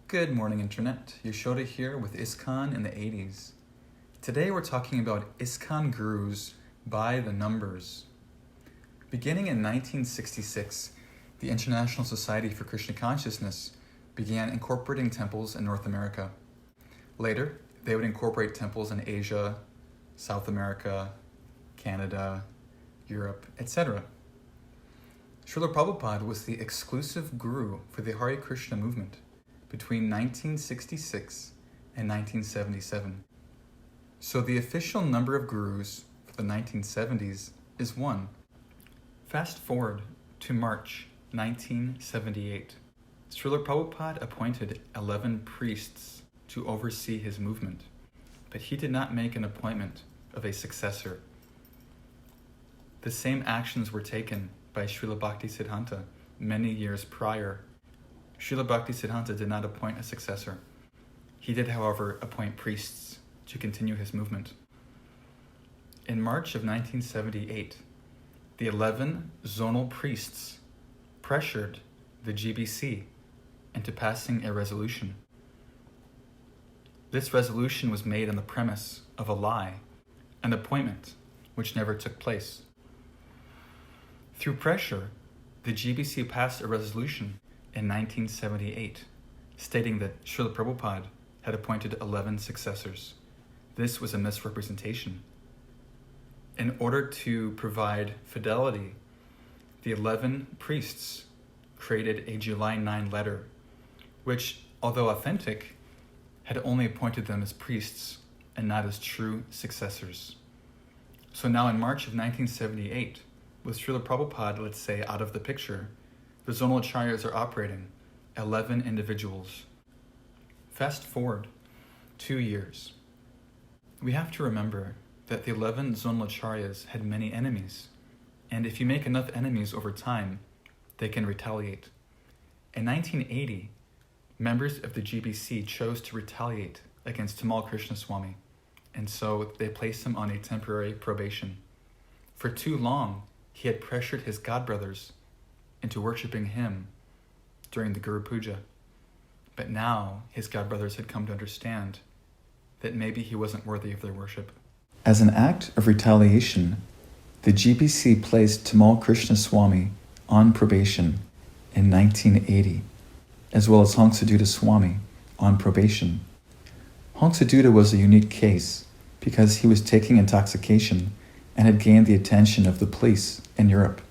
Good morning, Internet. Yashoda here with Iskcon in the 80s. Today we're talking about Iskcon gurus by the numbers. Beginning in 1966, the International Society for Krishna Consciousness began incorporating temples in North America. Later, they would incorporate temples in Asia, South America, Canada, Europe, etc. Srila Prabhupada was the exclusive guru for the Hare Krishna movement between 1966 and 1977. So the official number of gurus for the 1970s is 1. Fast forward to March 1978. Srila Prabhupada appointed 11 priests to oversee his movement, but he did not make an appointment of a successor. The same actions were taken by Srila Bhaktisiddhanta many years prior. Srila Bhaktisiddhanta did not appoint a successor. He did, however, appoint priests to continue his movement. In March of 1978, the 11 zonal priests pressured the GBC into passing a resolution. This resolution was made on the premise of a lie, an appointment which never took place. Through pressure, the GBC passed a resolution in 1978, stating that Srila Prabhupada had appointed 11 successors. This was a misrepresentation. In order to provide fidelity, the 11 priests created a July 9 letter, which, although authentic, had only appointed them as priests and not as true successors. So now in March of 1978, with Srila Prabhupada, let's say, out of the picture, the zonal acharyas are operating 11 individuals. Fast forward 2 years. We have to remember that the 11 zonal acharyas had many enemies, and if you make enough enemies over time, they can retaliate. In 1980, members of the GBC chose to retaliate against Tamal Krishnaswamy, and so they placed him on a temporary probation. For too long, he had pressured his godbrothers into worshipping him during the Guru Puja. But now his godbrothers had come to understand that maybe he wasn't worthy of their worship. As an act of retaliation, the GBC placed Tamal Krishnaswamy on probation in 1980, as well as Hangsaduta Swami on probation. Hangsaduta was a unique case because he was taking intoxication and had gained the attention of the police in Europe.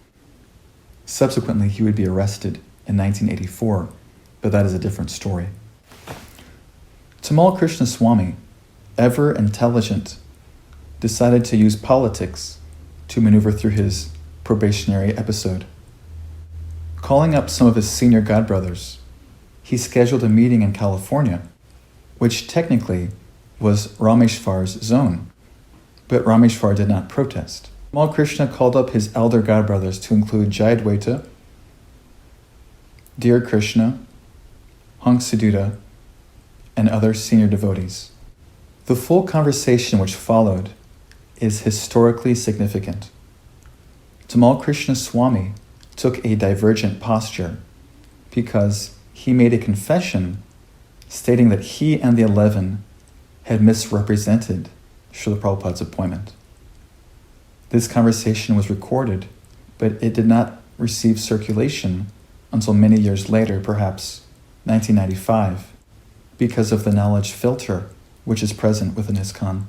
Subsequently, he would be arrested in 1984, but that is a different story. Tamal Krishnaswamy, ever intelligent, decided to use politics to maneuver through his probationary episode. Calling up some of his senior godbrothers, he scheduled a meeting in California, which technically was Rameshwar's zone, but Rameshwar did not protest. Tamal Krishna called up his elder godbrothers to include Jayadvaita, Dear Krishna, Hangsaduta, and other senior devotees. The full conversation which followed is historically significant. Tamal Krishnaswamy took a divergent posture because he made a confession stating that he and the 11 had misrepresented Srila Prabhupada's appointment. This conversation was recorded, but it did not receive circulation until many years later, perhaps 1995, because of the knowledge filter which is present within Iskcon.